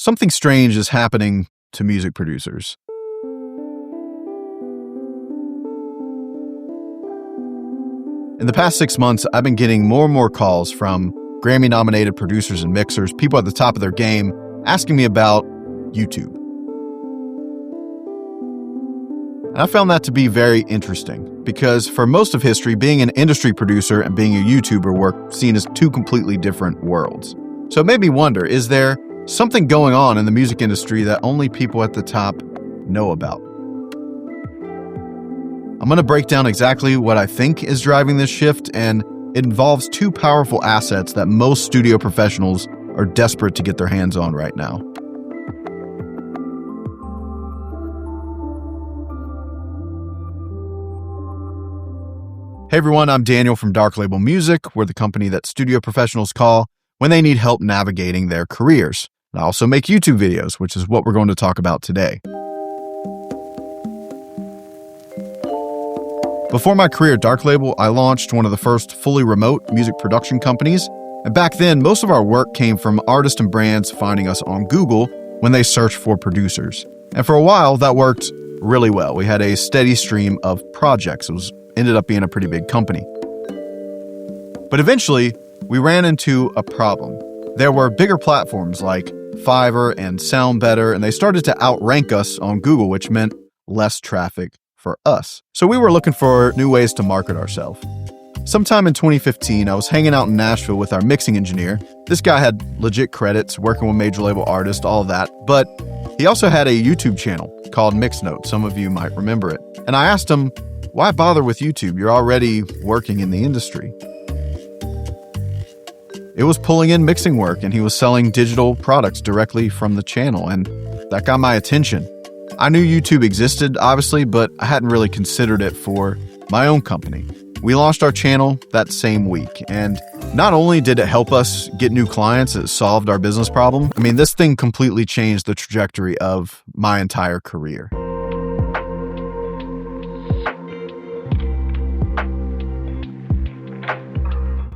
something strange is happening to music producers. In the past 6 months, I've been getting more and more calls from Grammy-nominated producers and mixers, people at the top of their game, asking me about YouTube. And I found that to be very interesting because for most of history, being an industry producer and being a YouTuber were seen as two completely different worlds. So it made me wonder, is there something going on in the music industry that only people at the top know about? I'm going to break down exactly what I think is driving this shift, and it involves two powerful assets that most studio professionals are desperate to get their hands on right now. Hey everyone, I'm Daniel from Dark Label Music. We're the company that studio professionals call when they need help navigating their careers. I also make YouTube videos, which is what we're going to talk about today. Before my career at Dark Label, I launched one of the first fully remote music production companies. And back then, most of our work came from artists and brands finding us on Google when they searched for producers. And for a while, that worked really well. We had a steady stream of projects. It ended up being a pretty big company. But eventually, we ran into a problem. There were bigger platforms like Fiverr and SoundBetter, and they started to outrank us on Google, which meant less traffic for us. So we were looking for new ways to market ourselves. Sometime in 2015, I was hanging out in Nashville with our mixing engineer. This guy had legit credits, working with major label artists, all of that, but he also had a YouTube channel called Mix Note. Some of you might remember it. And I asked him, why bother with YouTube? You're already working in the industry. It was pulling in mixing work, and he was selling digital products directly from the channel, and that got my attention. I knew YouTube existed, obviously, but I hadn't really considered it for my own company. We launched our channel that same week, and not only did it help us get new clients, it solved our business problem. I mean, this thing completely changed the trajectory of my entire career.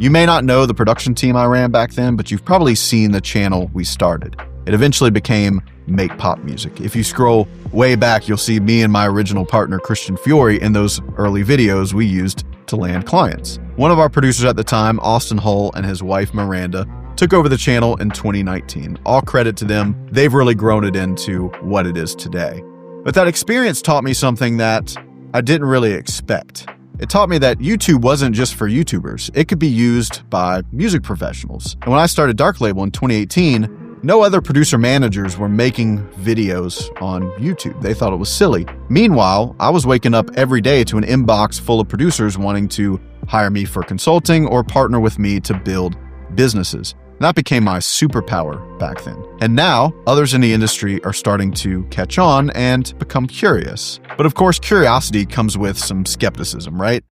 You may not know the production team I ran back then, but you've probably seen the channel we started. It eventually became Make Pop Music. If you scroll way back, you'll see me and my original partner, Christian Fiore, in those early videos we used to land clients. One of our producers at the time, Austin Hull, and his wife, Miranda, took over the channel in 2019. All credit to them. They've really grown it into what it is today. But that experience taught me something that I didn't really expect. It taught me that YouTube wasn't just for YouTubers. It could be used by music professionals. And when I started Dark Label in 2018, no other producer managers were making videos on YouTube. They thought it was silly. Meanwhile, I was waking up every day to an inbox full of producers wanting to hire me for consulting or partner with me to build businesses. That became my superpower back then. And now, others in the industry are starting to catch on and become curious. But of course, curiosity comes with some skepticism, right?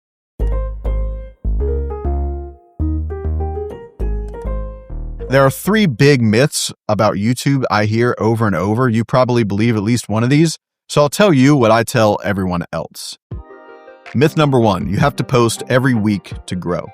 There are three big myths about YouTube I hear over and over. You probably believe at least one of these, so I'll tell you what I tell everyone else. Myth number one, you have to post every week to grow.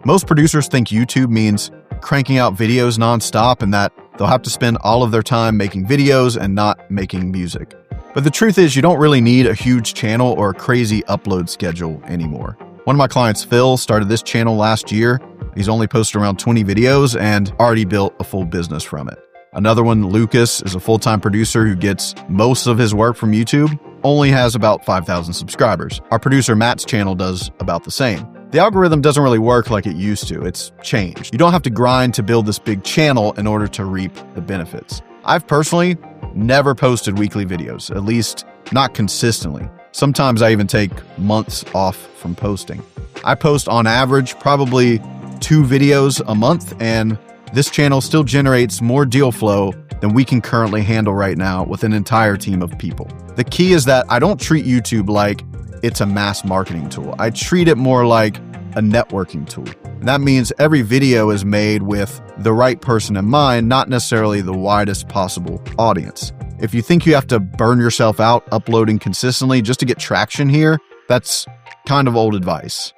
Most producers think YouTube means cranking out videos nonstop and that they'll have to spend all of their time making videos and not making music. But the truth is, you don't really need a huge channel or a crazy upload schedule anymore. One of my clients, Phil, started this channel last year. He's only posted around 20 videos and already built a full business from it. Another one, Lucas, is a full-time producer who gets most of his work from YouTube, only has about 5,000 subscribers. Our producer, Matt's channel, does about the same. The algorithm doesn't really work like it used to. It's changed. You don't have to grind to build this big channel in order to reap the benefits. I've personally never posted weekly videos, at least not consistently. Sometimes I even take months off from posting. I post on average probably 2 videos a month, and this channel still generates more deal flow than we can currently handle right now with an entire team of people. The key is that I don't treat YouTube like it's a mass marketing tool. I treat it more like a networking tool. And that means every video is made with the right person in mind, not necessarily the widest possible audience. If you think you have to burn yourself out uploading consistently just to get traction here, that's kind of old advice.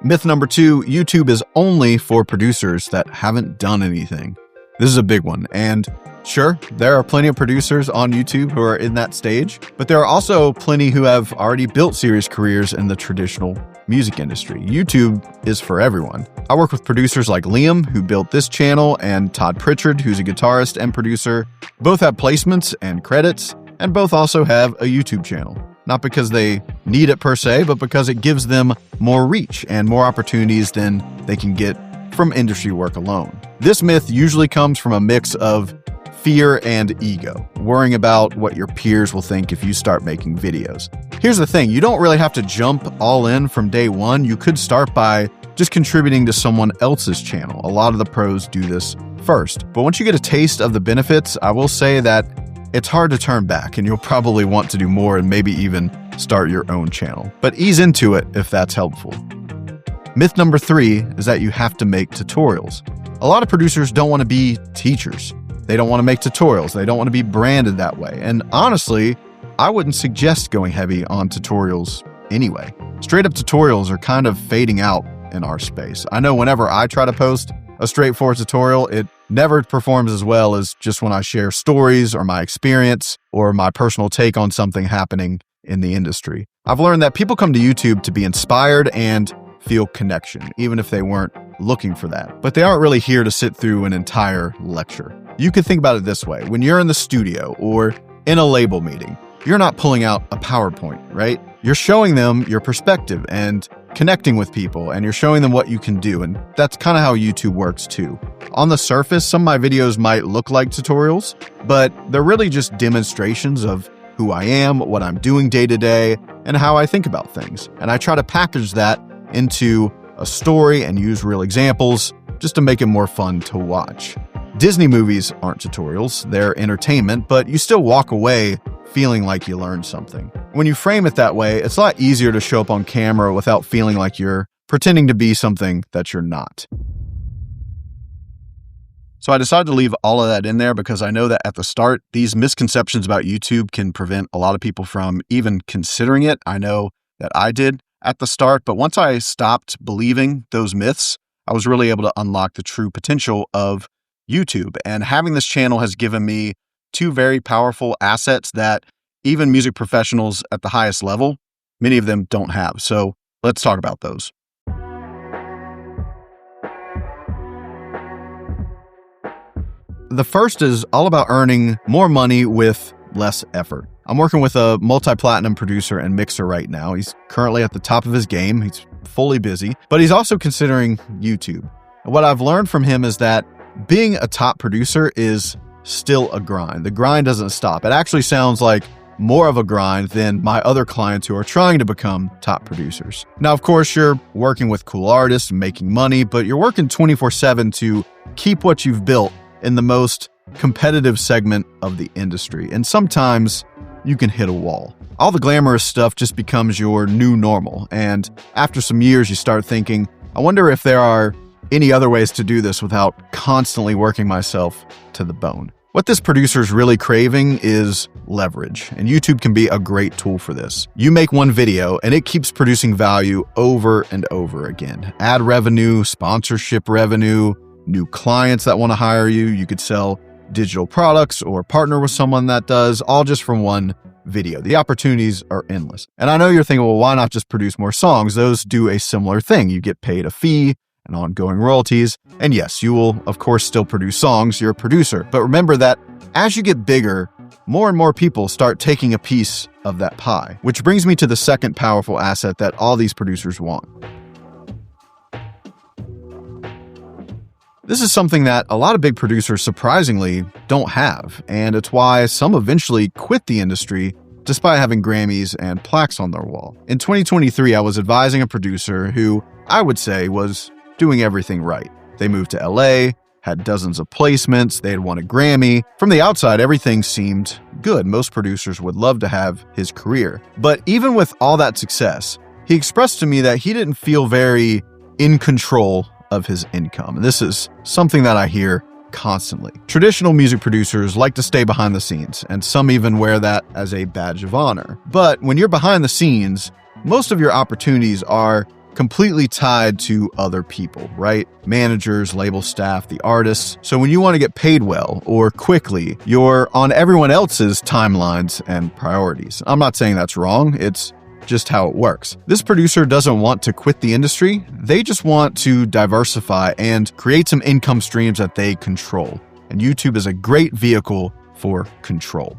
Myth number 2, YouTube is only for producers that haven't done anything. This is a big one. And sure, there are plenty of producers on YouTube who are in that stage, but there are also plenty who have already built serious careers in the traditional music industry. YouTube is for everyone. I work with producers like Liam, who built this channel, and Todd Pritchard, who's a guitarist and producer. Both have placements and credits, and both also have a YouTube channel. Not because they need it per se, but because it gives them more reach and more opportunities than they can get from industry work alone. This myth usually comes from a mix of fear and ego, worrying about what your peers will think if you start making videos. Here's the thing, you don't really have to jump all in from day one. You could start by just contributing to someone else's channel. A lot of the pros do this first. But once you get a taste of the benefits, I will say that it's hard to turn back, and you'll probably want to do more and maybe even start your own channel. But ease into it if that's helpful. Myth number 3 is that you have to make tutorials. A lot of producers don't want to be teachers. They don't want to make tutorials. They don't want to be branded that way. And honestly, I wouldn't suggest going heavy on tutorials anyway. Straight up tutorials are kind of fading out in our space. I know whenever I try to post a straightforward tutorial, it never performs as well as just when I share stories or my experience or my personal take on something happening in the industry. I've learned that people come to YouTube to be inspired and feel connection, even if they weren't looking for that. But they aren't really here to sit through an entire lecture. You could think about it this way. When you're in the studio or in a label meeting, you're not pulling out a PowerPoint, right? You're showing them your perspective and connecting with people, and you're showing them what you can do. And that's kind of how YouTube works too. On the surface, some of my videos might look like tutorials, but they're really just demonstrations of who I am, what I'm doing day to day, and how I think about things. And I try to package that into a story and use real examples just to make it more fun to watch. Disney movies aren't tutorials, they're entertainment, but you still walk away feeling like you learned something. When you frame it that way, it's a lot easier to show up on camera without feeling like you're pretending to be something that you're not. So I decided to leave all of that in there because I know that at the start, these misconceptions about YouTube can prevent a lot of people from even considering it. I know that I did at the start, but once I stopped believing those myths, I was really able to unlock the true potential of YouTube. And having this channel has given me 2 very powerful assets that even music professionals at the highest level, many of them don't have. So let's talk about those. The first is all about earning more money with less effort. I'm working with a multi-platinum producer and mixer right now. He's currently at the top of his game. He's fully busy, but he's also considering YouTube. What I've learned from him is that being a top producer is still a grind. The grind doesn't stop. It actually sounds like more of a grind than my other clients who are trying to become top producers. Now, of course, you're working with cool artists and making money, but you're working 24/7 to keep what you've built in the most competitive segment of the industry. And sometimes you can hit a wall. All the glamorous stuff just becomes your new normal. And after some years, you start thinking, I wonder if there are any other ways to do this without constantly working myself to the bone. What this producer is really craving is leverage, and YouTube can be a great tool for this. You make one video and it keeps producing value over and over again. Ad revenue, sponsorship revenue, new clients that want to hire you. You could sell digital products or partner with someone that does, all just from one video. The opportunities are endless. And I know you're thinking, well, why not just produce more songs? Those do a similar thing. You get paid a fee and ongoing royalties. And yes, you will, of course, still produce songs. You're a producer. But remember that as you get bigger, more and more people start taking a piece of that pie, which brings me to the second powerful asset that all these producers want. This is something that a lot of big producers surprisingly don't have, and it's why some eventually quit the industry despite having Grammys and plaques on their wall. In 2023, I was advising a producer who I would say was doing everything right. They moved to LA, had dozens of placements, they had won a Grammy. From the outside, everything seemed good. Most producers would love to have his career. But even with all that success, he expressed to me that he didn't feel very in control of his income. And this is something that I hear constantly. Traditional music producers like to stay behind the scenes, and some even wear that as a badge of honor. But when you're behind the scenes, most of your opportunities are completely tied to other people, right? Managers, label staff, the artists. So when you want to get paid well or quickly, you're on everyone else's timelines and priorities. I'm not saying that's wrong. It's just how it works. This producer doesn't want to quit the industry. They just want to diversify and create some income streams that they control. And YouTube is a great vehicle for control.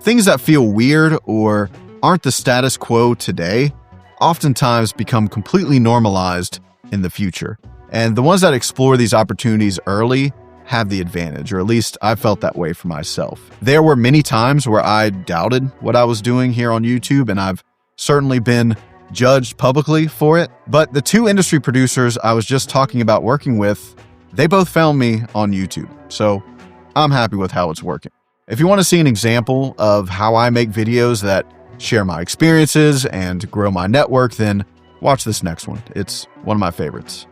Things that feel weird or aren't the status quo today oftentimes become completely normalized in the future. And the ones that explore these opportunities early have the advantage, or at least I felt that way for myself. There were many times where I doubted what I was doing here on YouTube, and I've certainly been judged publicly for it. But the two industry producers I was just talking about working with, they both found me on YouTube. So I'm happy with how it's working. If you want to see an example of how I make videos that share my experiences and grow my network, then watch this next one. It's one of my favorites.